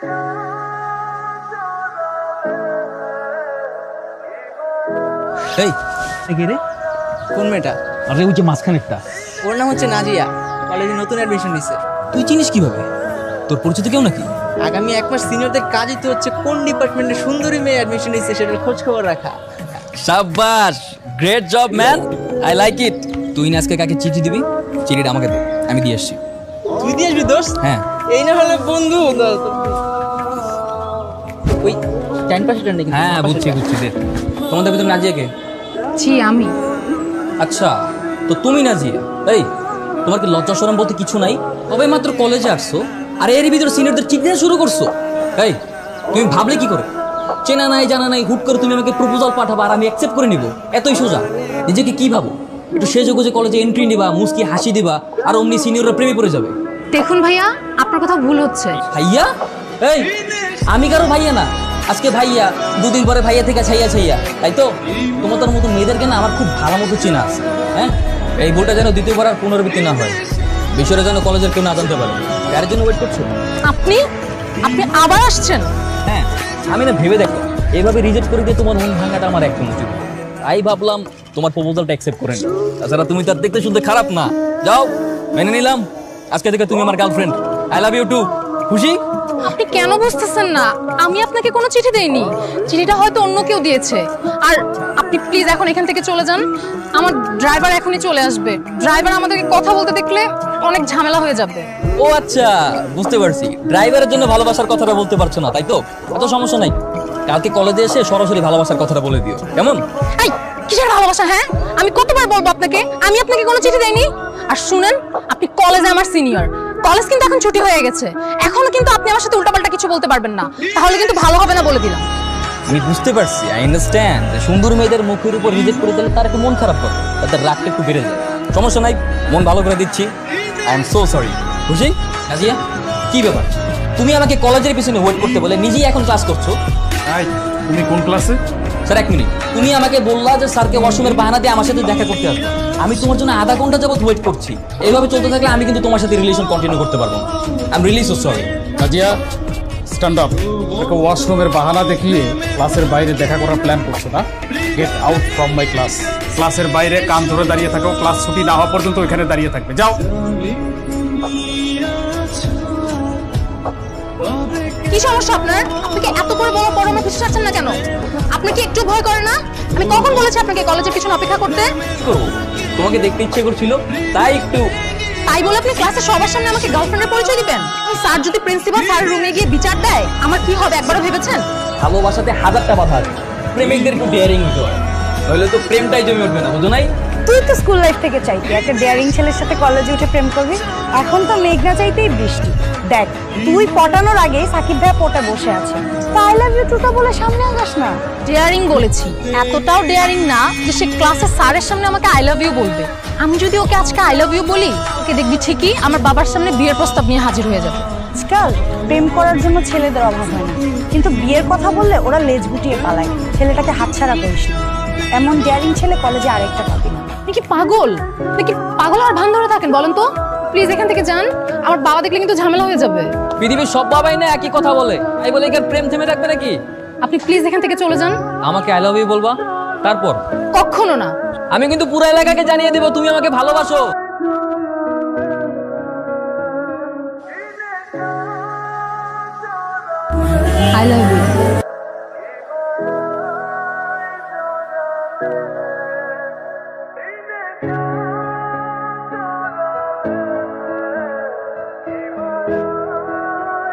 এই কে রে? কোন মেয়েটা? আরে ওই যে মাঝখানেরটা। ওর নাম হচ্ছে নাজিয়া, কলেজে নতুন অ্যাডমিশন নিছে। তুই চিনিস কিভাবে? তোর পরিচিত কেউ নাকি? আগামী 1 মাস সিনিয়রদের কাজই তো হচ্ছে কোন ডিপার্টমেন্টে সুন্দরী মেয়ে অ্যাডমিশন নিচ্ছে সেটার খোঁজ খবর রাখা। শাবাশ, great job man, I like it. তুই না আজকে কাকে চিঠি দিবি? চিঠিটা আমাকে দে, আমি দিয়ে আসছি। তুই দিয়ে আসবি দোস্ত? হ্যাঁ। এই না হলে বন্ধু। ওই টাইম পাসটা নাকি? হ্যাঁ বুঝছি দে। তোমাদের ভিতরে নাজিয়া কে? জি আমি। আচ্ছা, তো তুমি নাজিয়া। এই, তোমার কি লজ্জা শরম বলতে কিছু নাই? তবে মাত্র কলেজে আসছো আর এর ভিতরে সিনিয়রদের চিঠি দেওয়া শুরু করছো। এই, তুমি ভাবলে কি করে? চেনা নাই জানা নাই হুট করে তুমি আমাকে প্রপোজাল পাঠাবা আর আমি অ্যাকসেপ্ট করে নিব, এতই সোজা? নিজেকে কি ভাবো? একটু সেজেগুজে কলেজে এন্ট্রি নিবা, মুস্কি হাসি দিবা আর অমনি সিনিয়ররা প্রেমে পড়ে যাবে। দেখুন ভাইয়া, আপনার কথা ভুল হচ্ছে। ভাইয়া? এই, আমি কারো ভাইয়া না। আজকে ভাইয়া, দুদিন পরে ভাইয়া থেকে ছাইয়া, তাই তো? তোমাদের মতো মেয়েদেরকে না আমার খুব ভালো মতো চেনা আছে। হ্যাঁ, এই ভুলটা যেন দ্বিতীয়বার আর পুনরাবৃত্তি না হয়। বিষয়টা যেন কলেজের কেউ না জানতে পারে। কার জন্য ওয়েট করছো? আপনি আবার আসছেন? হ্যাঁ, আমি না ভেবে দেখো এইভাবে রিজেক্ট করে দিয়ে তোমার মন ভাঙাটা আমার একদম উচিত। তাই ভাবলাম তোমার প্রপোজালটা অ্যাকসেপ্ট করে নিই। তাছাড়া তুমি তার দেখতে শুনতে খারাপ না। যাও, মেনে নিলাম। আজকে থেকে তুমি আমার girlfriend. I love you too. খুশি? আপনি কেন বুঝতেছেন না? আমি আপনাকে কোনো চিঠি দেইনি। চিঠিটা হয়তো অন্য কেউ দিয়েছে। আর আপনি প্লিজ এখন এখান থেকে চলে যান। আমার ড্রাইভার এখনই চলে আসবে। ড্রাইভার আমাদেরকে কথা বলতে দেখলে অনেক ঝামেলা হয়ে যাবে। ও আচ্ছা, বুঝতে পারছি। ড্রাইভারের জন্য ভালোবাসার কথাটা বলতে পারছো না, তাই তো? এত সমস্যা নাই, কালকে কলেজে এসে সরাসরি ভালোবাসার কথাটা বলে দিও, কেমন? এই কিসের ভালোবাসা? হ্যাঁ, আমি কতবার বলবো আপনাকে আমি আপনাকে কোনো চিঠি দেইনি। আর শুনেন, আপনি কলেজে আমার সিনিয়র। কলেজ কিন্তু এখন ছুটি হয়ে গেছে। এখনো কিন্তু আপনি আমার সাথে উল্টাপাল্টা কিছু বলতে পারবেন না, তাহলে কিন্তু ভালো হবে না বলে দিলাম। আমি বুঝতে পারছি, আই আন্ডারস্ট্যান্ড। সুন্দর মেয়েদের মুখের উপর রিজেক্ট করে দিলে তার একটু মন খারাপ করে, তাদের রাগটা একটু বেড়ে যায়। সমস্যা নাই, মন ভালো করে দিচ্ছি। I am so sorry. খুশি? নাজিয়া, কি ব্যাপার? তুমি আমাকে কলেজের পিছনে ওয়েট করতে বলে নিজেই এখন ক্লাস করছো। তুমি কোন ক্লাসে? স্যার এক মিনিট, তুমি আমাকে বললা যে স্যারকে ওয়াশরুমের বাহানা দিয়ে আমার সাথে দেখা করতে আসবে। আমি তোমার জন্য আধা ঘন্টা যাবত ওয়েট করছি। এইভাবে চলতে থাকলে আমি কিন্তু তোমার সাথে রিলেশন কন্টিনিউ করতে পারবো না। I am really so sorry. Nazia, stand up. একটা ওয়াশরুমের বাহানা দেখিয়ে ক্লাসের বাইরে দেখা করার প্ল্যান করছো না? Get out from my class. ক্লাসের বাইরে কান ধরে দাঁড়িয়ে থাকো। ক্লাস ছুটি না হওয়া পর্যন্ত ওইখানে দাঁড়িয়ে থাকবে। যাও। কি সমস্যা আপনার? আপনাকে এত করে বড় বড় আমার পিছু ছাড়ছেন না কেন? আপনার কি একটু ভয় করে না? আমি কখন বলেছি আপনাকে কলেজের পিছনে অপেক্ষা করতে? তোমাকে দেখতে ইচ্ছে করছিল তাই একটু। তাই বলে আপনি ক্লাসে সবার সামনে আমাকে গার্লফ্রেন্ডের পরিচয় দিবেন? স্যার যদি প্রিন্সিপাল স্যারের রুমে গিয়ে বিচার দেয় আমার কি হবে একবারও ভেবেছেন? ভালোবাসাতে হাজারটা বাধা আছে, প্রেমিকদের একটু ডেয়ারিং নিতে হয়, নইলে তো প্রেমটাই জমে উঠবে না, বুঝো নাই? তুই তো স্কুল লাইফ থেকে চাইতি একটা ডেয়ারিং ছেলের সাথে কলেজে উঠে প্রেম করবি। এখন তো মেঘনা চাইতেই বৃষ্টি। দেখ, তুই পটানোর আগে সাকিব ভাইয়া পটে বসে আছে। আই লাভ ইউ টুটা বলে সামনে আগাস না। ডেয়ারিং বলেছি, এতটাও ডেয়ারিং না যে সে ক্লাসের স্যারের সামনে আমাকে আই লাভ ইউ বলবে। আমি যদি ওকে আজকে আই লাভ ইউ বলি, ওকে দেখবি ঠিকই আমার বাবার সামনে বিয়ের প্রস্তাব নিয়ে হাজির হয়ে যাবে। আজকাল প্রেম করার জন্য ছেলেদের অভাব হয় না, কিন্তু বিয়ের কথা বললে ওরা লেজ গুটিয়ে পালায়। ছেলেটাকে হাতছাড়া করিস না, এমন ডেয়ারিং ছেলে কলেজে আরেকটা পাবি না। আপনি কি পাগল? আর ভান ধরে থাকেন বলেন তো? প্লিজ এখান থেকে যান, আমার বাবা দেখলে কিন্তু ঝামেলা হয়ে যাবে। পৃথিবীর সব বাবাই না একই কথা বলে, তাই বলে এখানে প্রেম থেমে থাকবে নাকি? আপনি প্লিজ এখান থেকে চলে যান। আমাকে আই লাভ ইউ বলবা, তারপর? কখনো না। আমি কিন্তু পুরো এলাকাকে জানিয়ে দেবো তুমি আমাকে ভালোবাসো। I love you.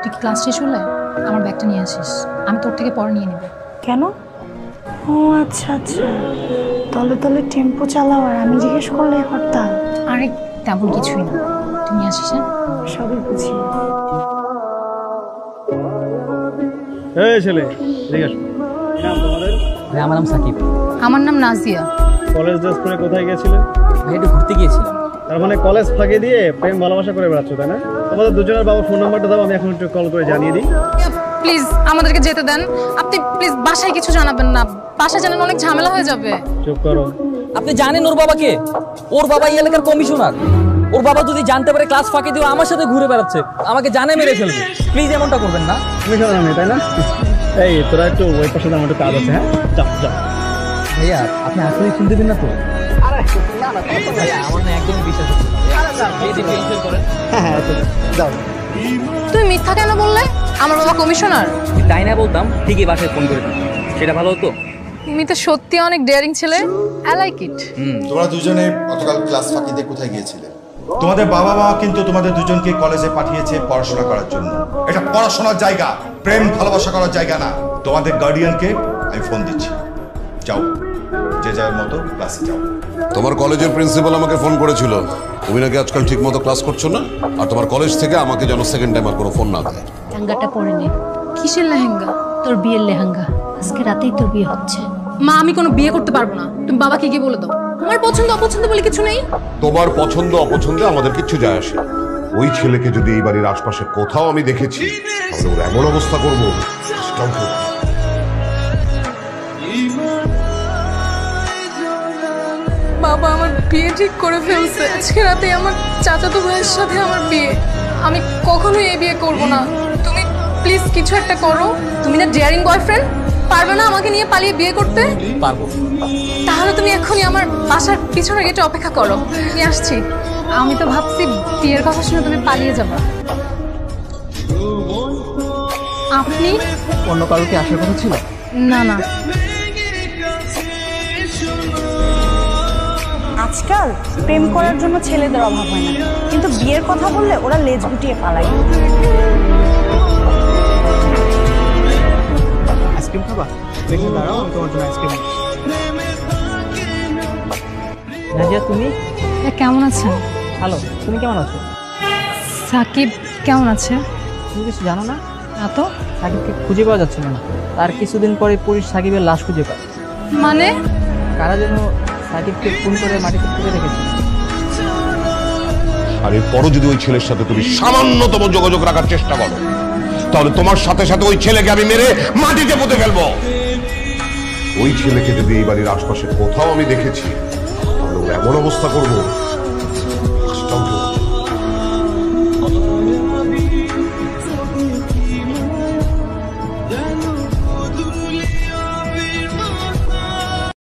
তুই কি ক্লাস শেষ হলে আমার ব্যাগটা নিয়ে আসিস, আমি তোর থেকে পরে নিয়ে নেব। কেন? ও আচ্ছা আচ্ছা, তলে তলে টেম্পো চালাও আর আমি জিজ্ঞেস করলে হরতাল। আরে তেমন কিছুই না, তুমি আসিস। হ্যাঁ, সবই বুঝি। এই ছেলে, এদিকে আসো। কি নাম তোমাদের? ভাই আমার নাম সাকিব। আমার নাম নাজিয়া। কলেজ ড্রেস পরে কোথায় গিয়েছিলে? ভাই একটু ঘুরতে গিয়েছিলাম। তার মানে কলেজ ফাঁকি দিয়ে প্রেম ভালোবাসা করে বেড়াচ্ছ, তাই না? তোমাদের দুজনের বাবা ফোন নাম্বারটা দাও, আমি এখন একটু কল করে জানিয়ে দিই। প্লিজ আমাদেরকে যেতে দেন। আপনি প্লিজ বাসায় কিছু জানাবেন না, বাসায় জানালে অনেক ঝামেলা হয়ে যাবে। চুপ করো। আপনি জানেন ওর বাবাকে? ওর বাবা এই এলাকার কমিশনার। ওর বাবা যদি জানতে পারে ক্লাস ফাঁকি দিয়ে ও আমার সাথে ঘুরে বেড়াচ্ছে, আমাকে জানে মেরে ফেলবে। প্লিজ এমনটা করবেন না। তুমি শোনো না, তাই না? এই তোরা একটু ওই পাশে আমার একটু কাজ আছে, হ্যাঁ যাও যাও। ভাইয়া আপনি আসলে শুনতে দিন না তো? ভাইয়া আমার না একদমই বিশ্বাস হচ্ছে না। প্লিজ একটু ইনফিল করেন। হ্যাঁ হ্যাঁ যাও। তুমি মিথ্যা কেন বললে? আমার বাবা কমিশনার। তাই না বলতাম ঠিকই বাসায় ফোন করে দিতাম, সেটা ভালো হতো। তুমি তো সত্যি অনেক ডেয়ারিং ছেলে। আই লাইক ইট। তোমরা দুজনে গতকাল ক্লাস ফাঁকি দিয়ে কোথায় গিয়েছিলে? তোমাদের বাবা মা কিন্তু তোমাদের দুজনকে কলেজে পাঠিয়েছে পড়াশোনা করার জন্য। এটা পড়াশোনার জায়গা, প্রেম ভালোবাসা করার জায়গা না। তোমাদের গার্ডিয়ানকে আমি ফোন দিচ্ছি, যাও যে যার মতো ক্লাসে যাও। তোমার কলেজের প্রিন্সিপাল আমাকে ফোন করেছিল, তুমি নাকি আজকাল ঠিক মতো ক্লাস করছো না, আর তোমার কলেজ থেকে আমাকে যেন সেকেন্ড টাইম আর কোনো ফোন না দেয়। লেহেঙ্গাটা পরে নে। কিসের লেহেঙ্গা? তোর বিয়ের লেহেঙ্গা। আজকে রাতেই তোর বিয়ে হচ্ছে। মা আমি কোনো বিয়ে করতে পারবো না, তুমি বাবাকে গিয়ে বলে দাও। আমার পছন্দ অপছন্দ বলে কিছু নেই। তোমার পছন্দ অপছন্দে আমাদের কিচ্ছু যায় আসে না। ওই ছেলেকে যদি এই বাড়ির আশপাশে কোথাও আমি দেখেছি, তাহলে ওর এমন অবস্থা করবো। বাবা আমার বিয়ে ঠিক করে ফেলছে। আজকে রাতে আমার চাচাতো ভাইয়ের সাথে আমার বিয়ে। আমি কখনোই এই বিয়ে করব না। তুমি প্লিজ কিছু একটা করো। তুমি না ডেয়ারিং বয়ফ্রেন্ড, পারবে না আমাকে নিয়ে পালিয়ে বিয়ে করতে? পারবো। তাহলে তুমি এখনই আমার বাসার পিছনের গেটে অপেক্ষা করো, আমি আসছি। আমি তো ভাবছি বিয়ের কথা শুনে তুমি পালিয়ে যাবা। আপনি অন্য কারো কি আসার কথা ছিল? না না, আজকাল প্রেম করার জন্য ছেলেদের অভাব হয় না, কিন্তু বিয়ের কথা বললে ওরা লেজ গুটিয়ে পালায়। আইসক্রিম খাবা? দেখে দাঁড়াও, আমি তোমার জন্য আইসক্রিম আনছি। নাজিয়া তুমি কেমন আছেন? ভালো, তুমি কেমন আছো? সাকিব কেমন আছে? তুমি কিছু জানো না? না তো। সাকিবকে খুঁজে পাওয়া যাচ্ছিল না। তার কিছুদিন পরে পুলিশ সাকিবের লাশ খুঁজে পায়। মানে? কারা যেন সাকিবকে খুন করে মাটিতে পুঁতে রেখেছে। আর এরপরও যদি ওই ছেলের সাথে তুমি সামান্যতম যোগাযোগ রাখার চেষ্টা করো, তাহলে তোমার সাথে সাথে ওই ছেলেকে আমি মেরে মাটিতে পুঁতে ফেলবো। ওই ছেলেকে যদি এই বাড়ির আশপাশে কোথাও আমি দেখেছি, তাহলে এমন অবস্থা করবো